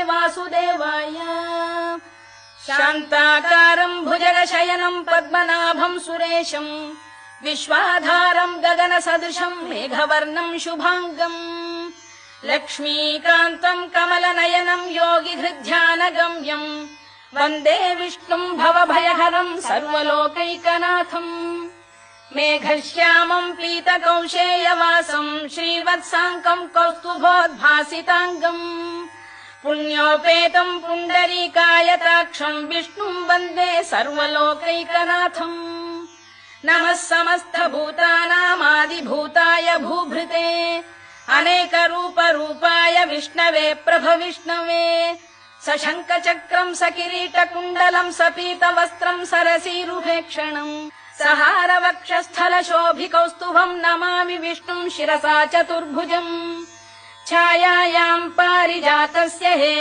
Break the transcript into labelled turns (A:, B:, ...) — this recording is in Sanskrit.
A: वासुदेवाय। शान्ताकारम् भुजगशयनम् पद्मनाभम् सुरेशम् विश्वाधारम् गगनसदृशम् मेघवर्णम् शुभाङ्गम् लक्ष्मीकान्तम् कमलनयनम् योगिहृद्ध्यानगम्यम् वन्दे विष्णुम् भवभयहरम् सर्वलोकैकनाथम् मेघश्यामम् पीतकौशेयवासम् श्रीवत्साङ्कम् कौस्तुभोद्भासिताङ्गम् पुण्योपेतम् पुण्डरीकायताक्षम् विष्णुम् वन्दे सर्वलोकैकनाथम् नमः समस्तभूतानामादिभूताय भूभृते अनेकरूपरूपाय विष्णवे प्रभविष्णवे सशङ्खचक्रम् सकिरीटकुण्डलम् सपीतवस्त्रम् सरसीरुभेक्षणम् सहारवक्षस्थलशोभिकौस्तुभम् नमामि विष्णुम् शिरसा चतुर्भुजम् छायायाम् पारिजातस्य हे